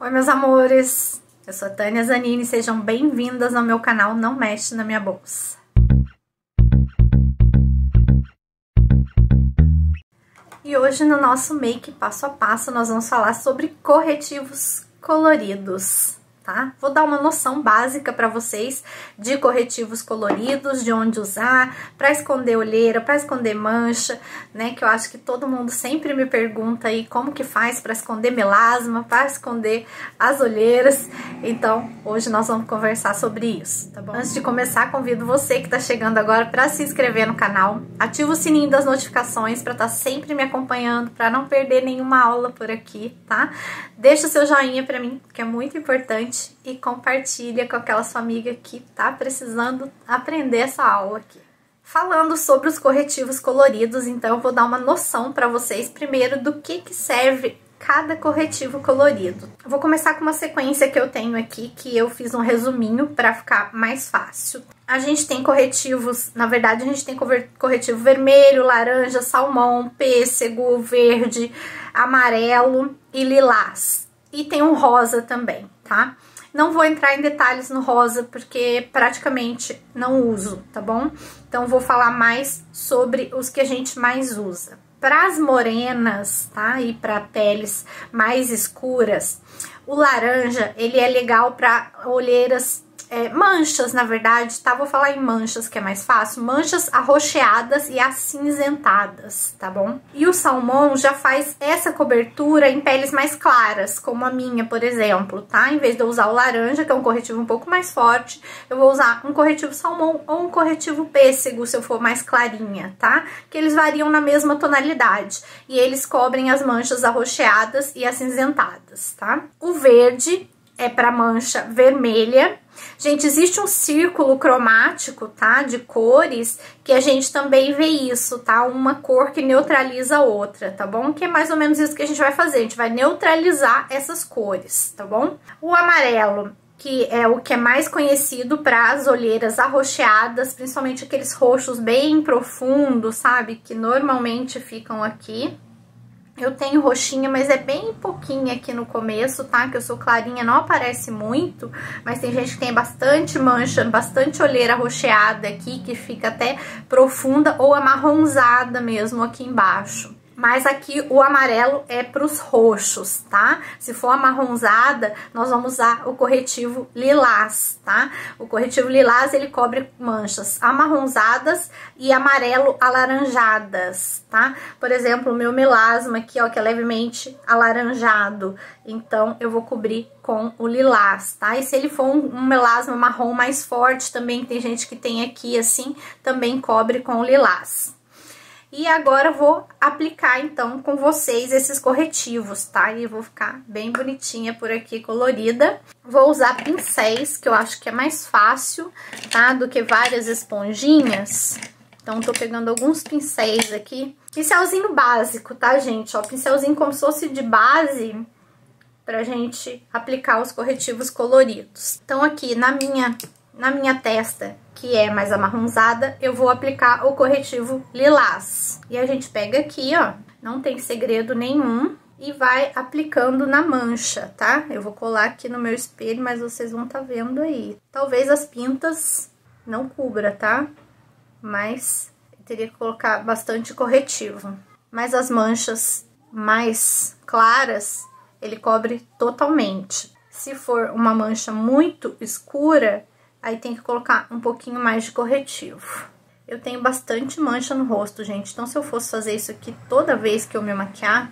Oi, meus amores, eu sou a Tânia Zanini, sejam bem-vindas ao meu canal Não Mexe na Minha Bolsa. E hoje no nosso make passo a passo nós vamos falar sobre corretivos coloridos, tá? Vou dar uma noção básica para vocês de corretivos coloridos, de onde usar, para esconder olheira, para esconder mancha, né? Que eu acho que todo mundo sempre me pergunta aí como que faz para esconder melasma, para esconder as olheiras. Então, hoje nós vamos conversar sobre isso, tá bom? Antes de começar, convido você que está chegando agora para se inscrever no canal, ativa o sininho das notificações para estar sempre me acompanhando, para não perder nenhuma aula por aqui, tá? Deixa o seu joinha para mim, que é muito importante. E compartilha com aquela sua amiga que tá precisando aprender essa aula aqui. Falando sobre os corretivos coloridos, então eu vou dar uma noção para vocês primeiro do que serve cada corretivo colorido. Eu vou começar com uma sequência que eu tenho aqui, que eu fiz um resuminho para ficar mais fácil. A gente tem corretivos, na verdade a gente tem corretivo vermelho, laranja, salmão, pêssego, verde, amarelo e lilás. E tem um rosa também, tá? Não vou entrar em detalhes no rosa, porque praticamente não uso, tá bom? Então, vou falar mais sobre os que a gente mais usa. Para as morenas, tá? E para peles mais escuras, o laranja, ele é legal para olheiras... manchas, na verdade, tá? Vou falar em manchas, que é mais fácil. Manchas arroxeadas e acinzentadas, tá bom? E o salmão já faz essa cobertura em peles mais claras, como a minha, por exemplo, tá? Em vez de eu usar o laranja, que é um corretivo um pouco mais forte, eu vou usar um corretivo salmão ou um corretivo pêssego, se eu for mais clarinha, tá? Que eles variam na mesma tonalidade. E eles cobrem as manchas arroxeadas e acinzentadas, tá? O verde é para mancha vermelha. Gente, existe um círculo cromático, tá? De cores, que a gente também vê isso, tá? Uma cor que neutraliza a outra, tá bom? Que é mais ou menos isso que a gente vai fazer. A gente vai neutralizar essas cores, tá bom? O amarelo, que é o que é mais conhecido para as olheiras arroxeadas, principalmente aqueles roxos bem profundos, sabe? Que normalmente ficam aqui. Eu tenho roxinha, mas é bem pouquinho aqui no começo, tá? Que eu sou clarinha, não aparece muito, mas tem gente que tem bastante mancha, bastante olheira roxeada aqui, que fica até profunda ou amarronzada mesmo aqui embaixo. Mas aqui o amarelo é para os roxos, tá? Se for amarronzada, nós vamos usar o corretivo lilás, tá? O corretivo lilás, ele cobre manchas amarronzadas e amarelo alaranjadas, tá? Por exemplo, o meu melasma aqui, ó, que é levemente alaranjado, então eu vou cobrir com o lilás, tá? E se ele for um melasma marrom mais forte também, tem gente que tem aqui assim, também cobre com o lilás. E agora eu vou aplicar, então, com vocês esses corretivos, tá? E eu vou ficar bem bonitinha por aqui, colorida. Vou usar pincéis, que eu acho que é mais fácil, tá? Do que várias esponjinhas. Então, tô pegando alguns pincéis aqui. Pincelzinho básico, tá, gente? Ó, pincelzinho como se fosse de base pra gente aplicar os corretivos coloridos. Então, aqui na minha testa, que é mais amarronzada, eu vou aplicar o corretivo lilás. E a gente pega aqui, ó, não tem segredo nenhum, e vai aplicando na mancha, tá? Eu vou colar aqui no meu espelho, mas vocês vão tá vendo aí. Talvez as pintas não cubra, tá? Mas eu teria que colocar bastante corretivo. Mas as manchas mais claras, ele cobre totalmente. Se for uma mancha muito escura, aí tem que colocar um pouquinho mais de corretivo. Eu tenho bastante mancha no rosto, gente. Então, se eu fosse fazer isso aqui toda vez que eu me maquiar,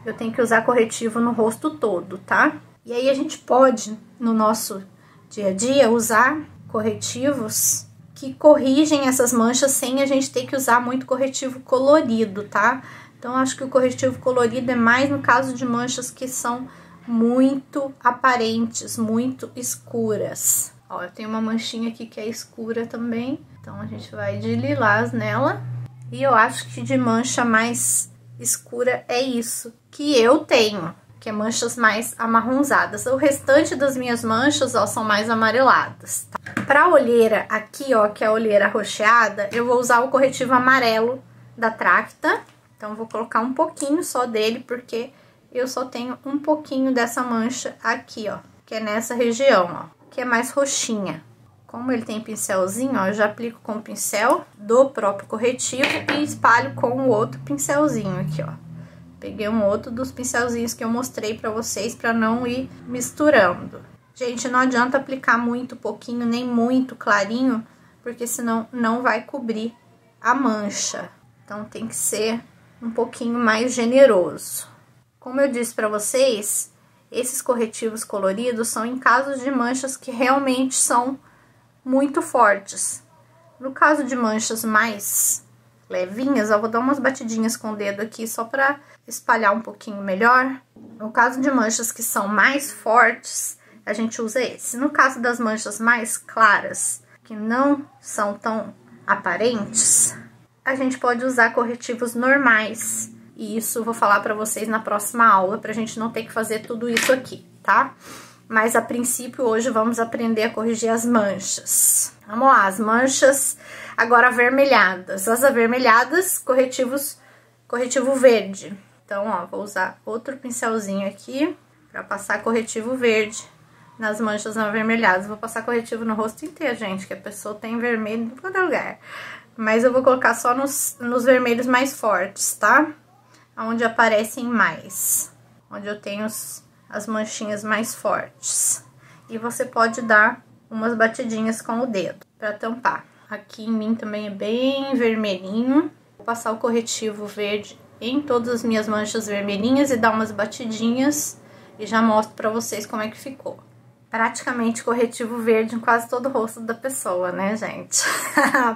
eu tenho que usar corretivo no rosto todo, tá? E aí, a gente pode, no nosso dia a dia, usar corretivos que corrigem essas manchas sem a gente ter que usar muito corretivo colorido, tá? Então, eu acho que o corretivo colorido é mais no caso de manchas que são muito aparentes, muito escuras. Ó, eu tenho uma manchinha aqui que é escura também, então a gente vai de lilás nela. E eu acho que de mancha mais escura é isso que eu tenho, que é manchas mais amarronzadas. O restante das minhas manchas, ó, são mais amareladas, tá? Pra olheira aqui, ó, que é a olheira arroxeada, eu vou usar o corretivo amarelo da Tracta. Então, vou colocar um pouquinho só dele, porque eu só tenho um pouquinho dessa mancha aqui, ó, que é nessa região, ó, que é mais roxinha. Como ele tem pincelzinho, ó, eu já aplico com o pincel do próprio corretivo e espalho com o outro pincelzinho aqui, ó. Peguei um outro dos pincelzinhos que eu mostrei pra vocês, pra não ir misturando. Gente, não adianta aplicar muito pouquinho, nem muito clarinho, porque senão não vai cobrir a mancha. Então, tem que ser um pouquinho mais generoso. Como eu disse pra vocês, esses corretivos coloridos são em casos de manchas que realmente são muito fortes. No caso de manchas mais levinhas, eu vou dar umas batidinhas com o dedo aqui só pra espalhar um pouquinho melhor. No caso de manchas que são mais fortes, a gente usa esse. No caso das manchas mais claras, que não são tão aparentes, a gente pode usar corretivos normais. E isso eu vou falar pra vocês na próxima aula, pra gente não ter que fazer tudo isso aqui, tá? Mas a princípio hoje vamos aprender a corrigir as manchas. Vamos lá, as manchas agora avermelhadas. As avermelhadas, corretivo verde. Então, ó, vou usar outro pincelzinho aqui pra passar corretivo verde nas manchas avermelhadas. Vou passar corretivo no rosto inteiro, gente, que a pessoa tem vermelho em todo lugar. Mas eu vou colocar só nos vermelhos mais fortes, tá? Onde aparecem mais. Onde eu tenho as manchinhas mais fortes. E você pode dar umas batidinhas com o dedo pra tampar. Aqui em mim também é bem vermelhinho. Vou passar o corretivo verde em todas as minhas manchas vermelhinhas e dar umas batidinhas. E já mostro pra vocês como é que ficou. Praticamente corretivo verde em quase todo o rosto da pessoa, né, gente?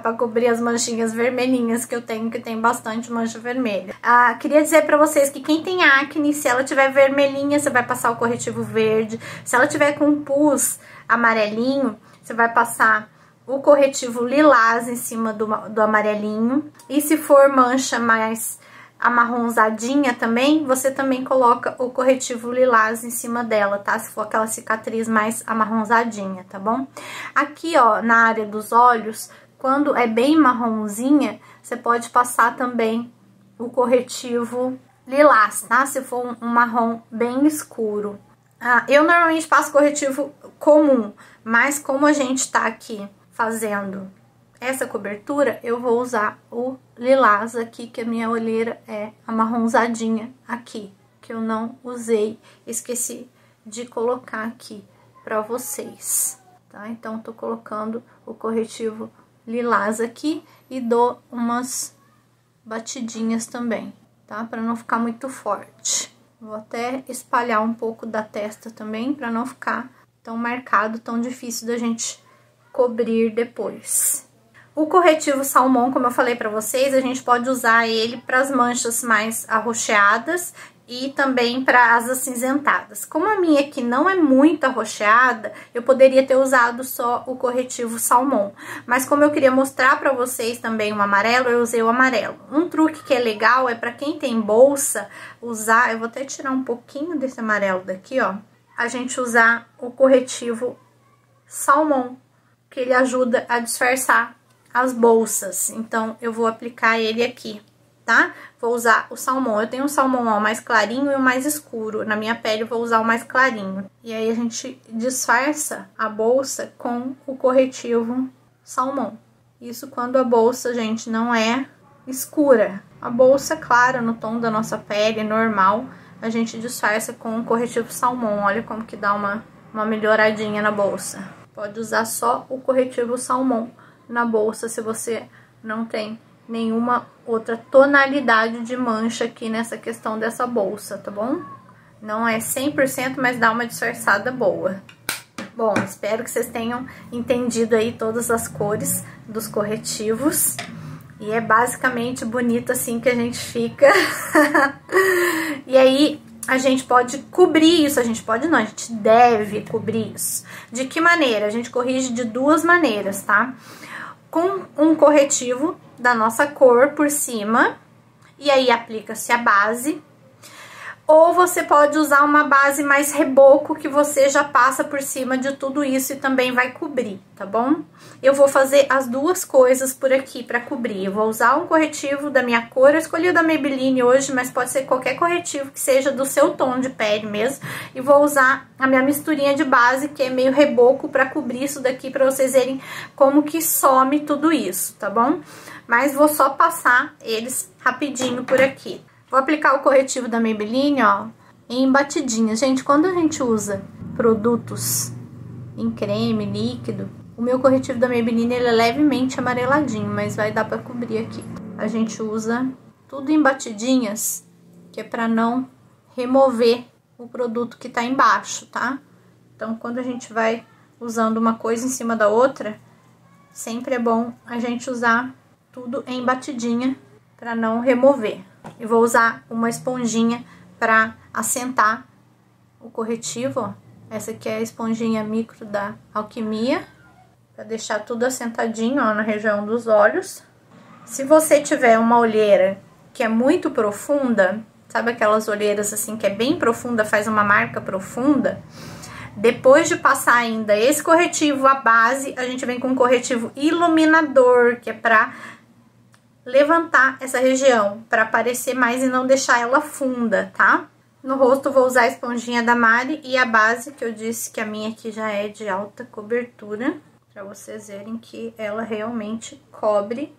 Pra cobrir as manchinhas vermelhinhas que eu tenho, que tem bastante mancha vermelha. Queria dizer pra vocês que quem tem acne, se ela tiver vermelhinha, você vai passar o corretivo verde. Se ela tiver com pus amarelinho, você vai passar o corretivo lilás em cima do amarelinho. E se for mancha mais amarronzadinha também, você também coloca o corretivo lilás em cima dela, tá? Se for aquela cicatriz mais amarronzadinha, tá bom? Aqui, ó, na área dos olhos, quando é bem marronzinha, você pode passar também o corretivo lilás, tá? Se for um marrom bem escuro. Eu normalmente passo corretivo comum, mas como a gente tá aqui fazendo essa cobertura, eu vou usar o lilás aqui, que a minha olheira é amarronzadinha aqui, que eu não usei, esqueci de colocar aqui pra vocês, tá? Então, tô colocando o corretivo lilás aqui e dou umas batidinhas também, tá? Pra não ficar muito forte. Vou até espalhar um pouco da testa também, pra não ficar tão marcado, tão difícil da gente cobrir depois. O corretivo salmão, como eu falei pra vocês, a gente pode usar ele para as manchas mais arroxeadas e também para as acinzentadas. Como a minha aqui não é muito arroxeada, eu poderia ter usado só o corretivo salmão. Mas como eu queria mostrar pra vocês também o amarelo, eu usei o amarelo. Um truque que é legal é pra quem tem bolsa usar, eu vou até tirar um pouquinho desse amarelo daqui, ó. A gente usar o corretivo salmão, que ele ajuda a disfarçar as bolsas. Então, eu vou aplicar ele aqui, tá? Vou usar o salmão. Eu tenho um salmão, ó, mais clarinho e o mais escuro. Na minha pele, eu vou usar o mais clarinho. E aí, a gente disfarça a bolsa com o corretivo salmão. Isso quando a bolsa, gente, não é escura. A bolsa clara, no tom da nossa pele, normal, a gente disfarça com o corretivo salmão. Olha como que dá uma melhoradinha na bolsa. Pode usar só o corretivo salmão na bolsa, se você não tem nenhuma outra tonalidade de mancha aqui nessa questão dessa bolsa, tá bom? Não é 100%, mas dá uma disfarçada boa. Bom, espero que vocês tenham entendido aí todas as cores dos corretivos. E é basicamente bonito assim que a gente fica. E aí, a gente pode cobrir isso, a gente deve cobrir isso. De que maneira? A gente corrige de duas maneiras, tá? Com um corretivo da nossa cor por cima, e aí aplica-se a base. Ou você pode usar uma base mais reboco que você já passa por cima de tudo isso e também vai cobrir, tá bom? Eu vou fazer as duas coisas por aqui pra cobrir. Eu vou usar um corretivo da minha cor, eu escolhi o da Maybelline hoje, mas pode ser qualquer corretivo que seja do seu tom de pele mesmo. E vou usar a minha misturinha de base, que é meio reboco, pra cobrir isso daqui, pra vocês verem como que some tudo isso, tá bom? Mas vou só passar eles rapidinho por aqui. Vou aplicar o corretivo da Maybelline, ó, em batidinha. Gente, quando a gente usa produtos em creme, líquido, o meu corretivo da Maybelline, ele é levemente amareladinho, mas vai dar pra cobrir aqui. A gente usa tudo em batidinhas, que é pra não remover o produto que tá embaixo, tá? Então, quando a gente vai usando uma coisa em cima da outra, sempre é bom a gente usar tudo em batidinha pra não remover. E vou usar uma esponjinha para assentar o corretivo, ó. Essa aqui é a esponjinha micro da Alquimia, para deixar tudo assentadinho, ó, na região dos olhos. Se você tiver uma olheira que é muito profunda, sabe aquelas olheiras assim que é bem profunda, faz uma marca profunda, depois de passar ainda esse corretivo, a base, a gente vem com um corretivo iluminador, que é para levantar essa região, para aparecer mais e não deixar ela funda, tá? No rosto vou usar a esponjinha da Mari e a base, que eu disse que a minha aqui já é de alta cobertura, para vocês verem que ela realmente cobre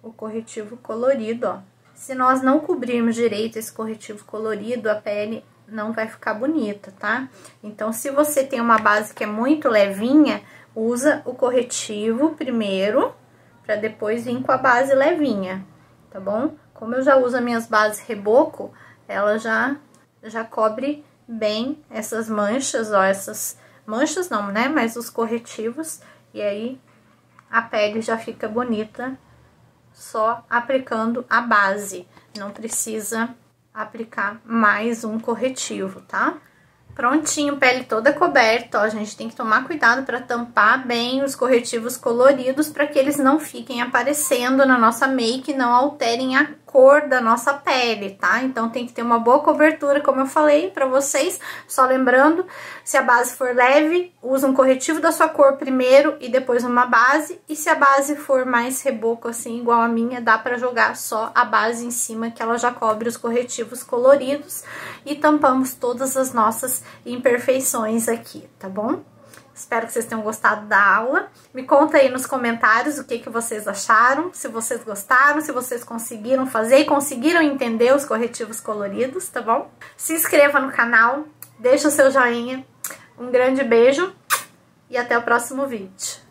o corretivo colorido, ó. Se nós não cobrirmos direito esse corretivo colorido, a pele não vai ficar bonita, tá? Então, se você tem uma base que é muito levinha, usa o corretivo primeiro, pra depois vir com a base levinha, tá bom? Como eu já uso as minhas bases reboco, ela já cobre bem essas manchas, ó, essas manchas não, né? Mas os corretivos, e aí a pele já fica bonita só aplicando a base. Não precisa aplicar mais um corretivo, tá? Prontinho, pele toda coberta, ó, a gente tem que tomar cuidado para tampar bem os corretivos coloridos para que eles não fiquem aparecendo na nossa make e não alterem a cor da nossa pele, tá? Então tem que ter uma boa cobertura, como eu falei para vocês. Só lembrando, se a base for leve, usa um corretivo da sua cor primeiro e depois uma base. E se a base for mais reboco, assim, igual a minha, dá para jogar só a base em cima, que ela já cobre os corretivos coloridos. E tampamos todas as nossas imperfeições aqui, tá bom? Espero que vocês tenham gostado da aula. Me conta aí nos comentários o que vocês acharam, se vocês gostaram, se vocês conseguiram fazer e conseguiram entender os corretivos coloridos, tá bom? Se inscreva no canal, deixa o seu joinha, um grande beijo e até o próximo vídeo.